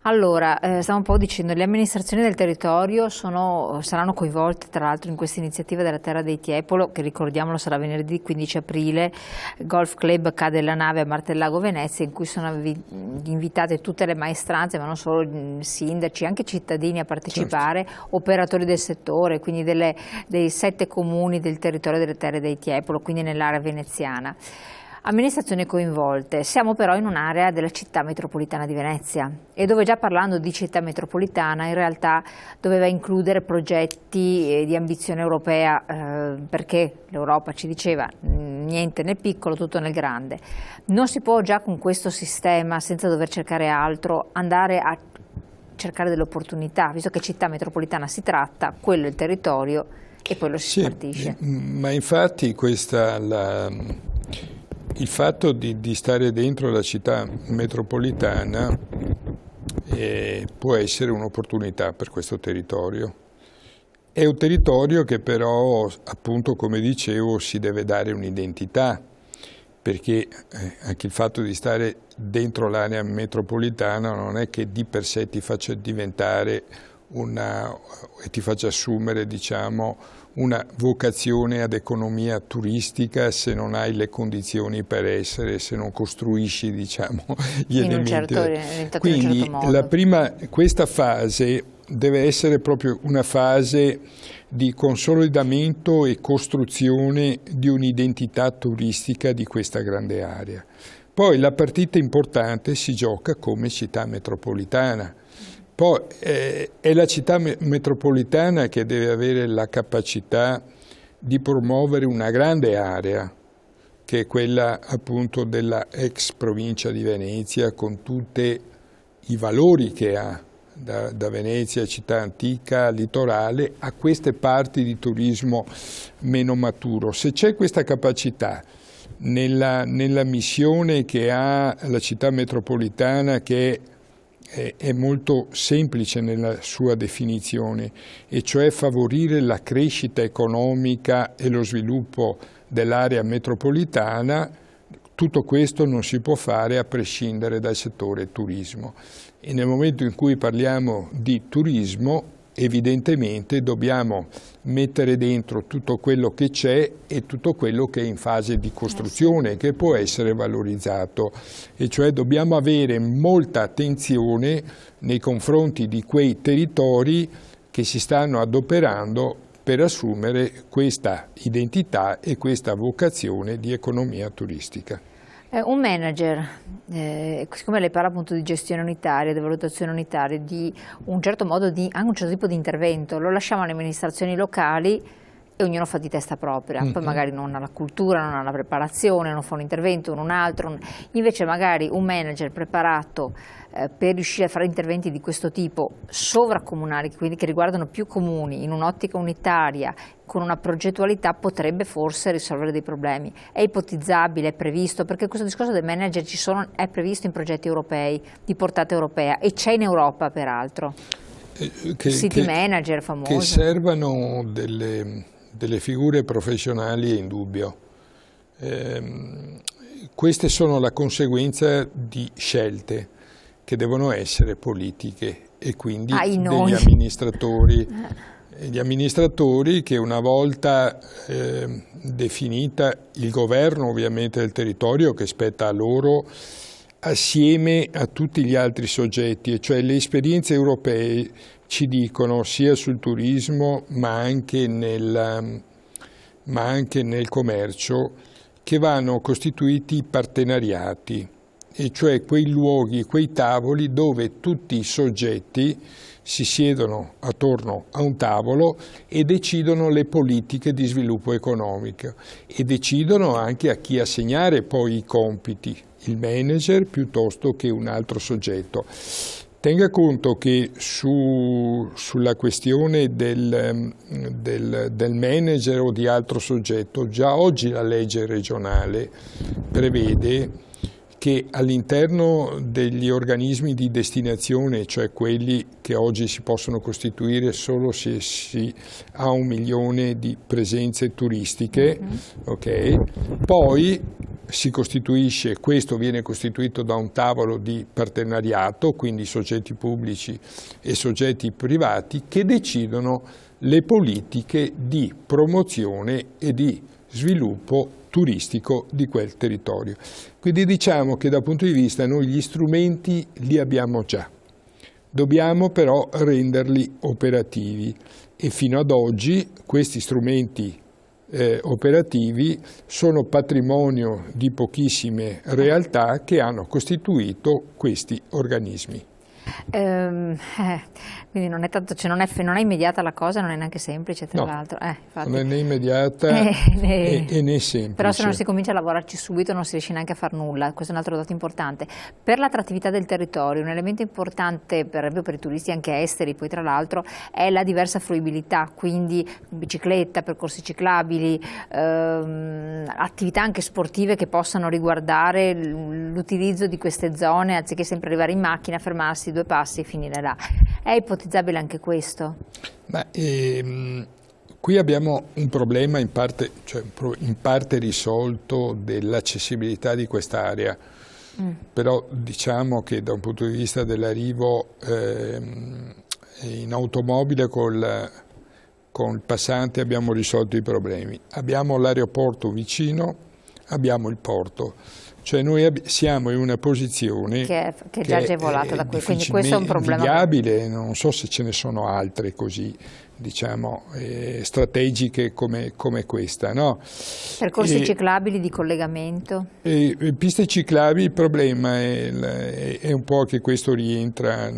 Allora, stiamo un po' dicendo, le amministrazioni del territorio saranno coinvolte tra l'altro in questa iniziativa della Terra dei Tiepolo, che ricordiamolo sarà venerdì 15 aprile, Golf Club Cade la Nave a Martellago Venezia, in cui sono invitate tutte le maestranze, ma non solo sindaci, anche cittadini a partecipare, certo, operatori del settore, quindi dei 7 comuni del territorio delle Terre dei Tiepolo, quindi nell'area veneziana. Amministrazioni coinvolte, siamo però in un'area della città metropolitana di Venezia e dove già parlando di città metropolitana in realtà doveva includere progetti di ambizione europea perché l'Europa ci diceva niente nel piccolo, tutto nel grande. Non si può già con questo sistema, senza dover cercare altro, andare a cercare delle opportunità, visto che città metropolitana si tratta, quello è il territorio e poi lo si spartisce. Ma infatti il fatto di stare dentro la città metropolitana può essere un'opportunità per questo territorio. È un territorio che però, appunto, come dicevo, si deve dare un'identità, perché anche il fatto di stare dentro l'area metropolitana non è che di per sé ti faccia diventare e ti faccia assumere, diciamo, una vocazione ad economia turistica se non hai le condizioni per essere, se non costruisci, diciamo, gli elementi. Quindi questa fase deve essere proprio una fase di consolidamento e costruzione di un'identità turistica di questa grande area. Poi la partita importante si gioca come città metropolitana. Poi è la città metropolitana che deve avere la capacità di promuovere una grande area, che è quella appunto della ex provincia di Venezia, con tutti i valori che ha, da Venezia, città antica, litorale, a queste parti di turismo meno maturo. Se c'è questa capacità nella missione che ha la città metropolitana, che è molto semplice nella sua definizione, e cioè favorire la crescita economica e lo sviluppo dell'area metropolitana, tutto questo non si può fare a prescindere dal settore turismo. E nel momento in cui parliamo di turismo, evidentemente dobbiamo mettere dentro tutto quello che c'è e tutto quello che è in fase di costruzione, che può essere valorizzato, e cioè dobbiamo avere molta attenzione nei confronti di quei territori che si stanno adoperando per assumere questa identità e questa vocazione di economia turistica. Un manager, siccome lei parla appunto di gestione unitaria, di valutazione unitaria, di un certo modo anche un certo tipo di intervento, lo lasciamo alle amministrazioni locali e ognuno fa di testa propria, poi magari non ha la cultura, non ha la preparazione, non fa un intervento, un altro, invece magari un manager preparato per riuscire a fare interventi di questo tipo sovracomunali, quindi che riguardano più comuni, in un'ottica unitaria, con una progettualità, potrebbe forse risolvere dei problemi. È ipotizzabile, è previsto, perché questo discorso del manager è previsto in progetti europei, di portata europea, e c'è in Europa peraltro. City manager famosi. Che servano delle figure professionali è indubbio. Queste sono la conseguenza di scelte che devono essere politiche e quindi degli amministratori che una volta definita il governo ovviamente del territorio, che spetta a loro, assieme a tutti gli altri soggetti, e cioè le esperienze europee ci dicono sia sul turismo ma anche nel commercio che vanno costituiti partenariati, e cioè quei luoghi, quei tavoli dove tutti i soggetti si siedono attorno a un tavolo e decidono le politiche di sviluppo economico e decidono anche a chi assegnare poi i compiti, il manager piuttosto che un altro soggetto. Tenga conto che sulla questione del manager o di altro soggetto, già oggi la legge regionale prevede che all'interno degli organismi di destinazione, cioè quelli che oggi si possono costituire solo se si ha 1 milione di presenze turistiche, okay, poi questo viene costituito da un tavolo di partenariato, quindi soggetti pubblici e soggetti privati che decidono le politiche di promozione e di sviluppo turistico di quel territorio. Quindi diciamo che dal punto di vista noi gli strumenti li abbiamo già, dobbiamo però renderli operativi e fino ad oggi questi strumenti operativi sono patrimonio di pochissime realtà che hanno costituito questi organismi. Quindi non è tanto, cioè non è immediata la cosa, non è neanche semplice tra l'altro. Non è né immediata né semplice. Però se non si comincia a lavorarci subito non si riesce neanche a far nulla, questo è un altro dato importante. Per l'attrattività del territorio, un elemento importante per i turisti anche esteri, poi tra l'altro, è la diversa fruibilità, quindi bicicletta, percorsi ciclabili, attività anche sportive che possano riguardare l'utilizzo di queste zone, anziché sempre arrivare in macchina, fermarsi 2 passi e finire là. È ipotizzabile anche questo? Qui abbiamo un problema in parte risolto dell'accessibilità di quest'area, però diciamo che da un punto di vista dell'arrivo in automobile con il passante abbiamo risolto i problemi. Abbiamo l'aeroporto vicino, abbiamo il porto. Cioè noi siamo in una posizione che è già agevolata da questo, quindi questo è un problema invidiabile, non so se ce ne sono altre così, diciamo, strategiche come questa. No? Percorsi ciclabili di collegamento? Piste ciclabili, il problema è un po' che questo rientra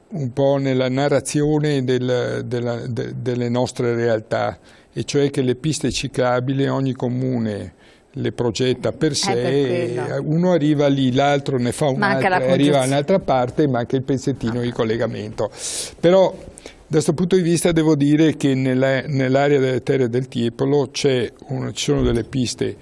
un po' nella narrazione delle nostre realtà, e cioè che le piste ciclabili ogni comune le progetta per sé, uno arriva lì, l'altro ne fa un'altra, arriva da un'altra parte e manca il pezzettino di collegamento. Però da questo punto di vista devo dire che nell'area delle Terre del Tiepolo ci sono delle piste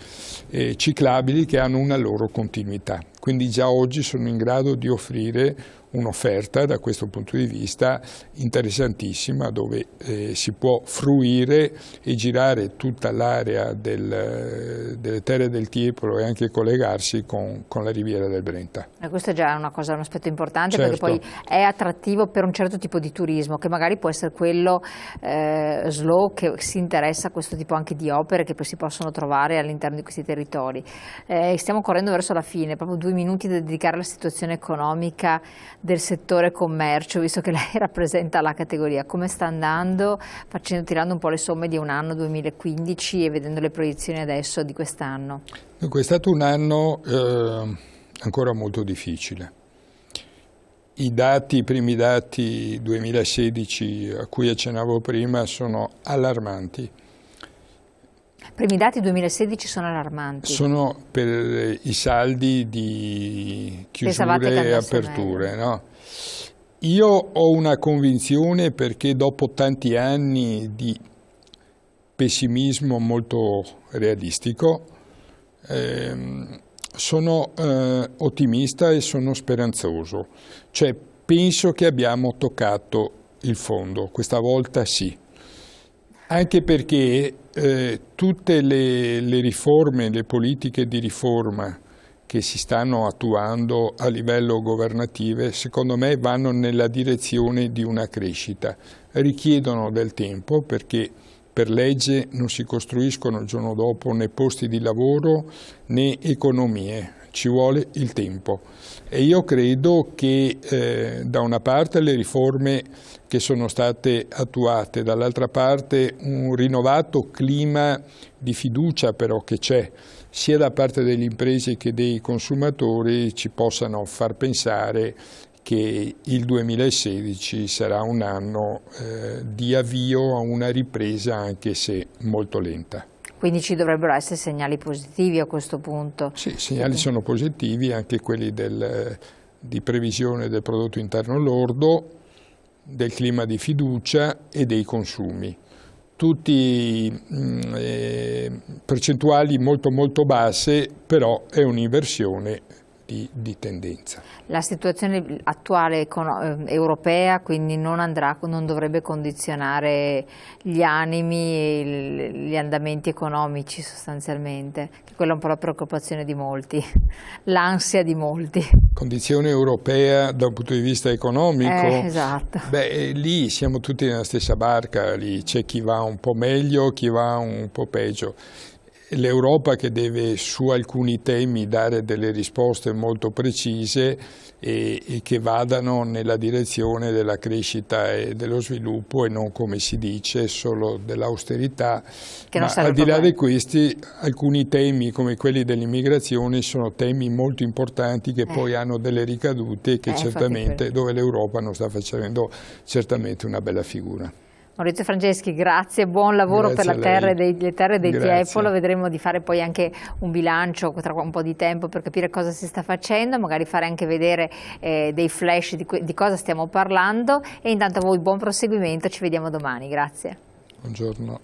ciclabili che hanno una loro continuità, quindi già oggi sono in grado di offrire un'offerta da questo punto di vista interessantissima, dove si può fruire e girare tutta l'area delle Terre del Tiepolo e anche collegarsi con la riviera del Brenta. Questo è già un aspetto importante, certo. Perché poi è attrattivo per un certo tipo di turismo, che magari può essere quello slow, che si interessa a questo tipo anche di opere che poi si possono trovare all'interno di questi territori. Stiamo correndo verso la fine, proprio 2 minuti da dedicare alla situazione economica del settore commercio, visto che lei rappresenta la categoria. Come sta andando, tirando un po' le somme di un anno 2015 e vedendo le proiezioni adesso di quest'anno? Dunque, è stato un anno ancora molto difficile. I primi dati 2016 a cui accennavo prima sono allarmanti. I primi dati 2016 sono allarmanti. Sono per i saldi di chiusure e aperture. No? Io ho una convinzione, perché dopo tanti anni di pessimismo molto realistico, sono ottimista e sono speranzoso. Cioè, penso che abbiamo toccato il fondo, questa volta sì. Anche perché tutte le riforme, le politiche di riforma che si stanno attuando a livello governativo, secondo me vanno nella direzione di una crescita. Richiedono del tempo, perché per legge non si costruiscono il giorno dopo né posti di lavoro né economie, ci vuole il tempo. E io credo che da una parte le riforme che sono state attuate, dall'altra parte un rinnovato clima di fiducia però che c'è, sia da parte delle imprese che dei consumatori, ci possano far pensare che il 2016 sarà un anno di avvio a una ripresa, anche se molto lenta. Quindi ci dovrebbero essere segnali positivi a questo punto? Sì, i segnali sono positivi, anche quelli di previsione del prodotto interno lordo, del clima di fiducia e dei consumi. Tutti percentuali molto molto basse, però è un'inversione di tendenza. La situazione attuale europea quindi non dovrebbe condizionare gli animi e gli andamenti economici sostanzialmente, che quella è un po' la preoccupazione di molti, l'ansia di molti. Condizione europea da un punto di vista economico? Esatto. Beh, lì siamo tutti nella stessa barca, lì c'è chi va un po' meglio, chi va un po' peggio. L'Europa che deve su alcuni temi dare delle risposte molto precise e che vadano nella direzione della crescita e dello sviluppo e non, come si dice, solo dell'austerità. Ma al di là di questi, alcuni temi come quelli dell'immigrazione sono temi molto importanti che poi hanno delle ricadute e che certamente dove l'Europa non sta facendo certamente una bella figura. Maurizio Franceschi, grazie, buon lavoro per le terre dei Tiepolo, vedremo di fare poi anche un bilancio tra un po' di tempo per capire cosa si sta facendo, magari fare anche vedere dei flash di cosa stiamo parlando e intanto a voi buon proseguimento, ci vediamo domani, grazie. Buongiorno.